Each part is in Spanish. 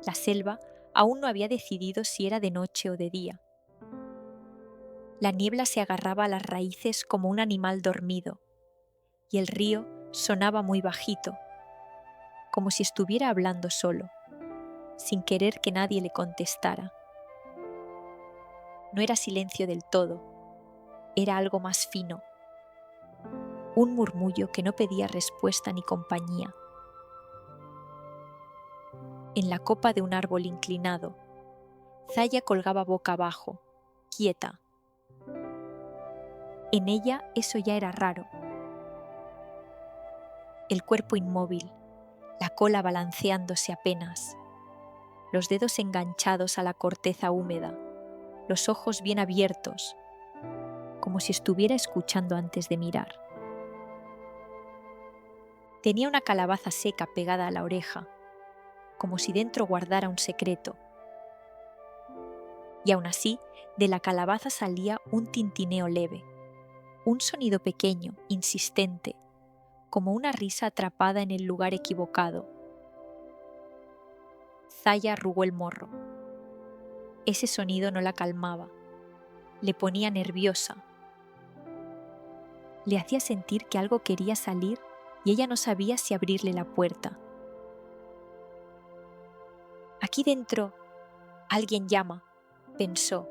La selva aún no había decidido si era de noche o de día. La niebla se agarraba a las raíces como un animal dormido, y el río sonaba muy bajito, como si estuviera hablando solo, sin querer que nadie le contestara. No era silencio del todo, era algo más fino, un murmullo que no pedía respuesta ni compañía. En la copa de un árbol inclinado, Zaya colgaba boca abajo, quieta. En ella eso ya era raro. El cuerpo inmóvil, la cola balanceándose apenas, los dedos enganchados a la corteza húmeda, los ojos bien abiertos, como si estuviera escuchando antes de mirar. Tenía una calabaza seca pegada a la oreja, como si dentro guardara un secreto. Y aún así, de la calabaza salía un tintineo leve, un sonido pequeño, insistente, como una risa atrapada en el lugar equivocado. Zaya arrugó el morro. Ese sonido no la calmaba, le ponía nerviosa. Le hacía sentir que algo quería salir y ella no sabía si abrirle la puerta. Aquí dentro, alguien llama, pensó.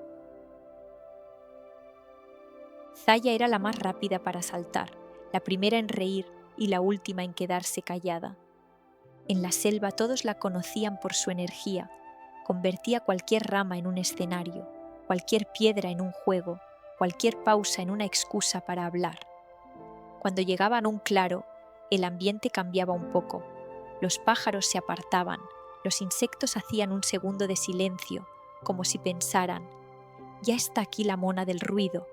Zaya era la más rápida para saltar, la primera en reír y la última en quedarse callada. En la selva todos la conocían por su energía, convertía cualquier rama en un escenario, cualquier piedra en un juego, cualquier pausa en una excusa para hablar. Cuando llegaban a un claro, el ambiente cambiaba un poco. Los pájaros se apartaban, los insectos hacían un segundo de silencio, como si pensaran, ya está aquí la mona del ruido.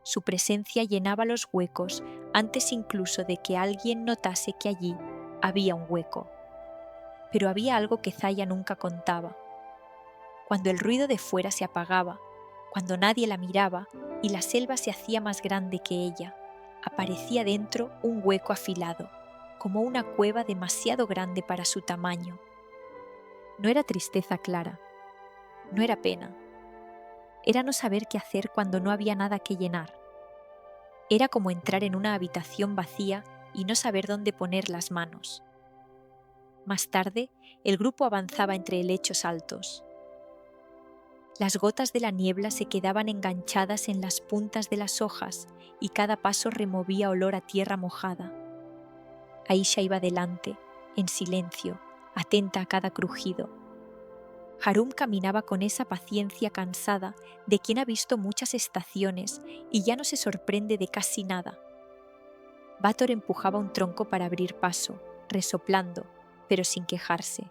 Su presencia llenaba los huecos antes incluso de que alguien notase que allí había un hueco. Pero había algo que Zaya nunca contaba. Cuando el ruido de fuera se apagaba, cuando nadie la miraba y la selva se hacía más grande que ella, aparecía dentro un hueco afilado, como una cueva demasiado grande para su tamaño. No era tristeza clara, no era pena. Era no saber qué hacer cuando no había nada que llenar. Era como entrar en una habitación vacía y no saber dónde poner las manos. Más tarde, el grupo avanzaba entre helechos altos. Las gotas de la niebla se quedaban enganchadas en las puntas de las hojas y cada paso removía olor a tierra mojada. Aisha iba delante, en silencio, atenta a cada crujido. Harum caminaba con esa paciencia cansada de quien ha visto muchas estaciones y ya no se sorprende de casi nada. Bator empujaba un tronco para abrir paso, resoplando, pero sin quejarse.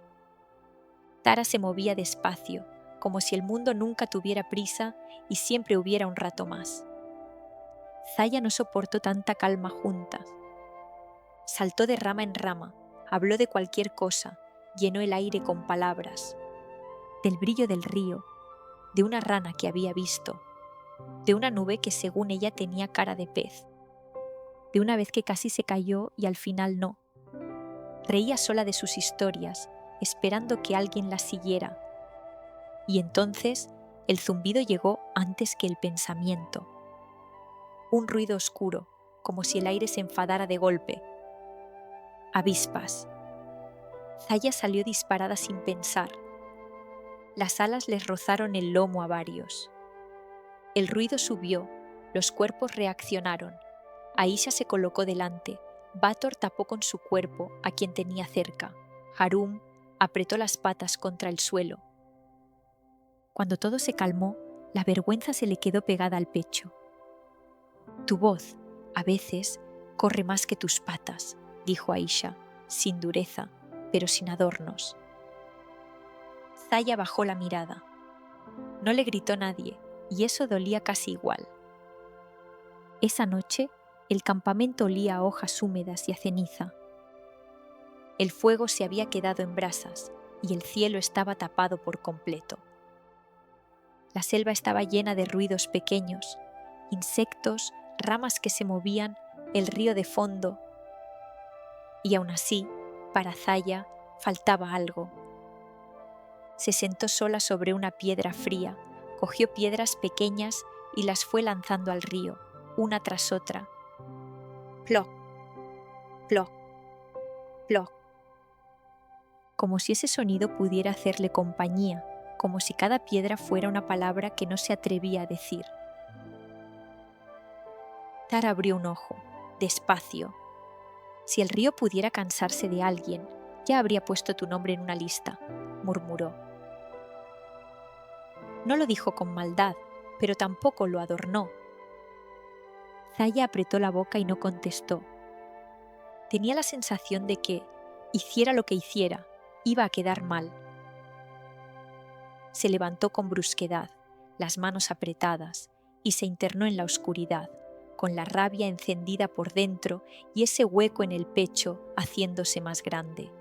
Tara se movía despacio, como si el mundo nunca tuviera prisa y siempre hubiera un rato más. Zaya no soportó tanta calma juntas. Saltó de rama en rama, habló de cualquier cosa, llenó el aire con palabras. Del brillo del río, de una rana que había visto, de una nube que según ella tenía cara de pez, de una vez que casi se cayó y al final no. Reía sola de sus historias, esperando que alguien las siguiera. Y entonces el zumbido llegó antes que el pensamiento. Un ruido oscuro, como si el aire se enfadara de golpe. Avispas. Zaya salió disparada sin pensar. Las alas les rozaron el lomo a varios. El ruido subió, los cuerpos reaccionaron. Aisha se colocó delante, Bator tapó con su cuerpo a quien tenía cerca. Harum apretó las patas contra el suelo. Cuando todo se calmó, la vergüenza se le quedó pegada al pecho. Tu voz, a veces, corre más que tus patas, dijo Aisha, sin dureza, pero sin adornos. Zaya bajó la mirada. No le gritó nadie, y eso dolía casi igual. Esa noche, el campamento olía a hojas húmedas y a ceniza. El fuego se había quedado en brasas, y el cielo estaba tapado por completo. La selva estaba llena de ruidos pequeños, insectos, ramas que se movían, el río de fondo. Y aún así, para Zaya, faltaba algo. Se sentó sola sobre una piedra fría, cogió piedras pequeñas y las fue lanzando al río, una tras otra. Ploc, ploc, ploc. Como si ese sonido pudiera hacerle compañía, como si cada piedra fuera una palabra que no se atrevía a decir. Tara abrió un ojo, despacio. Si el río pudiera cansarse de alguien, ya habría puesto tu nombre en una lista, murmuró. No lo dijo con maldad, pero tampoco lo adornó. Zaya apretó la boca y no contestó. Tenía la sensación de que, hiciera lo que hiciera, iba a quedar mal. Se levantó con brusquedad, las manos apretadas, y se internó en la oscuridad, con la rabia encendida por dentro y ese hueco en el pecho haciéndose más grande.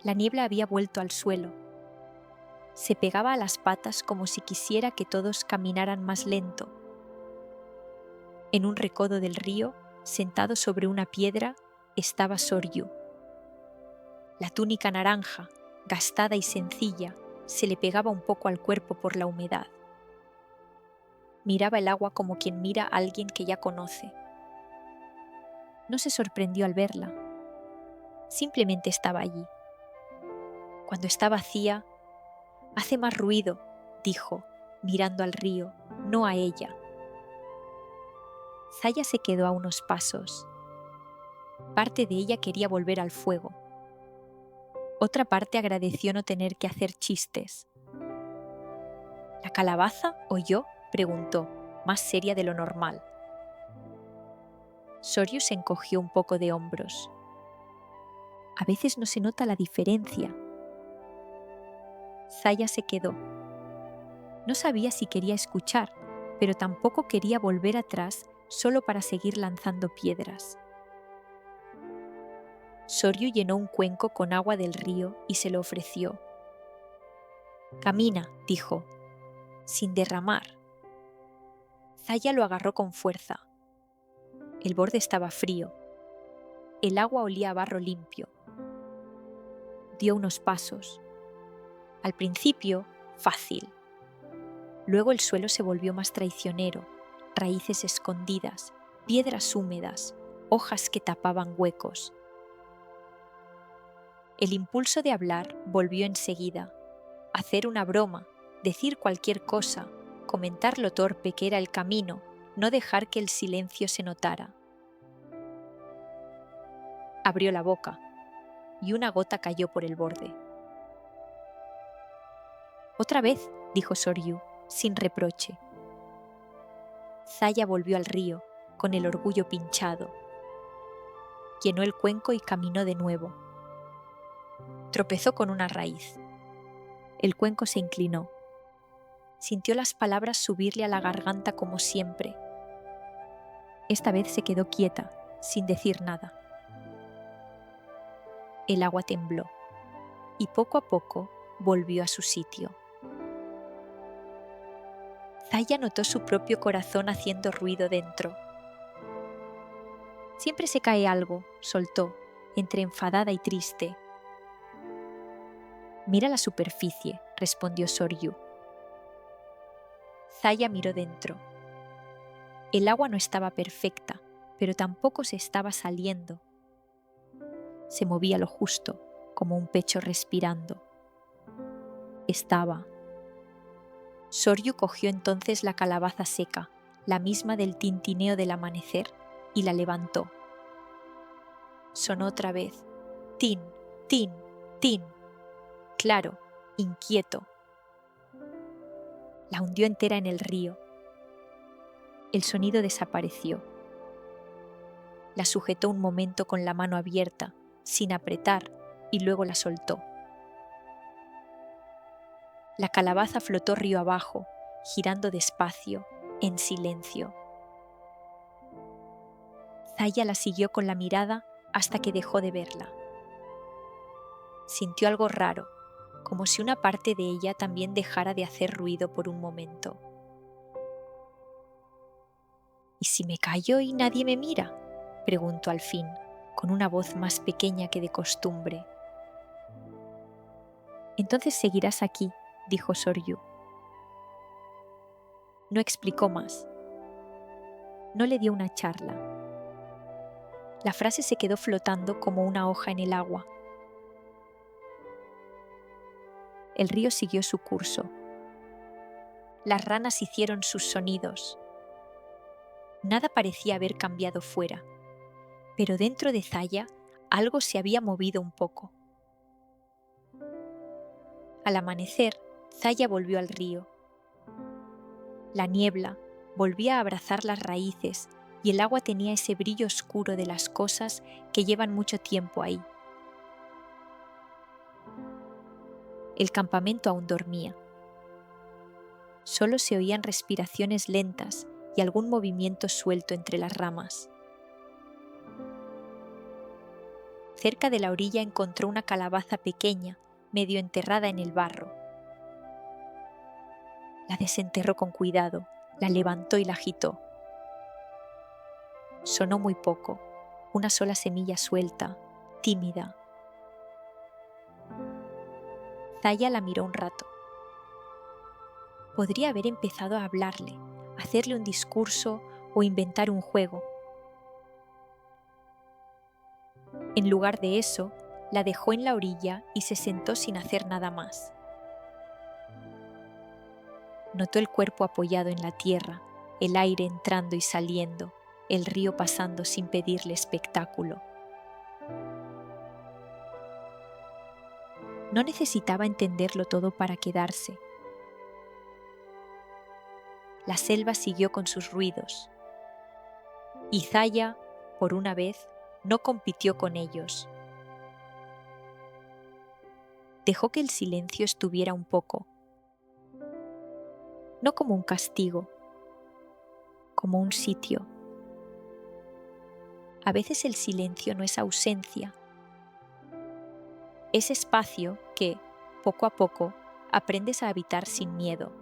La niebla había vuelto al suelo. Se pegaba a las patas como si quisiera que todos caminaran más lento. En un recodo del río, sentado sobre una piedra, estaba Soryu. La túnica naranja, gastada y sencilla, se le pegaba un poco al cuerpo por la humedad. Miraba el agua como quien mira a alguien que ya conoce. No se sorprendió al verla. Simplemente estaba allí. Cuando está vacía, hace más ruido, dijo, mirando al río, no a ella. Zaya se quedó a unos pasos. Parte de ella quería volver al fuego. Otra parte agradeció no tener que hacer chistes. ¿La calabaza o yo?, preguntó, más seria de lo normal. Soryu se encogió un poco de hombros. A veces no se nota la diferencia. Zaya se quedó. No sabía si quería escuchar, pero tampoco quería volver atrás solo para seguir lanzando piedras. Soryu llenó un cuenco con agua del río y se lo ofreció. Camina, dijo, sin derramar. Zaya lo agarró con fuerza. El borde estaba frío. El agua olía a barro limpio. Dio unos pasos. Al principio, fácil. Luego el suelo se volvió más traicionero, raíces escondidas, piedras húmedas, hojas que tapaban huecos. El impulso de hablar volvió enseguida. Hacer una broma, decir cualquier cosa, comentar lo torpe que era el camino, no dejar que el silencio se notara. Abrió la boca y una gota cayó por el borde. Otra vez, dijo Soryu, sin reproche. Zaya volvió al río, con el orgullo pinchado. Llenó el cuenco y caminó de nuevo. Tropezó con una raíz. El cuenco se inclinó. Sintió las palabras subirle a la garganta como siempre. Esta vez se quedó quieta, sin decir nada. El agua tembló, y poco a poco volvió a su sitio. Zaya notó su propio corazón haciendo ruido dentro. Siempre se cae algo, soltó, entre enfadada y triste. Mira la superficie, respondió Soryu. Zaya miró dentro. El agua no estaba perfecta, pero tampoco se estaba saliendo. Se movía lo justo, como un pecho respirando. Estaba. Soryu cogió entonces la calabaza seca, la misma del tintineo del amanecer, y la levantó. Sonó otra vez. Tin, tin, tin. Claro, inquieto. La hundió entera en el río. El sonido desapareció. La sujetó un momento con la mano abierta, sin apretar, y luego la soltó. La calabaza flotó río abajo, girando despacio, en silencio. Zaya la siguió con la mirada hasta que dejó de verla. Sintió algo raro, como si una parte de ella también dejara de hacer ruido por un momento. ¿Y si me callo y nadie me mira?, preguntó al fin, con una voz más pequeña que de costumbre. Entonces seguirás aquí, dijo Soryu. No explicó más. No le dio una charla. La frase se quedó flotando como una hoja en el agua. El río siguió su curso. Las ranas hicieron sus sonidos. Nada parecía haber cambiado fuera, pero dentro de Zaya algo se había movido un poco. Al amanecer, Zaya volvió al río. La niebla volvía a abrazar las raíces y el agua tenía ese brillo oscuro de las cosas que llevan mucho tiempo ahí. El campamento aún dormía. Solo se oían respiraciones lentas y algún movimiento suelto entre las ramas. Cerca de la orilla encontró una calabaza pequeña, medio enterrada en el barro. La desenterró con cuidado, la levantó y la agitó. Sonó muy poco, una sola semilla suelta, tímida. Zaya la miró un rato. Podría haber empezado a hablarle, hacerle un discurso o inventar un juego. En lugar de eso, la dejó en la orilla y se sentó sin hacer nada más. Notó el cuerpo apoyado en la tierra, el aire entrando y saliendo, el río pasando sin pedirle espectáculo. No necesitaba entenderlo todo para quedarse. La selva siguió con sus ruidos. Y Zaya, por una vez, no compitió con ellos. Dejó que el silencio estuviera un poco. No como un castigo, como un sitio. A veces el silencio no es ausencia. Es espacio que, poco a poco, aprendes a habitar sin miedo.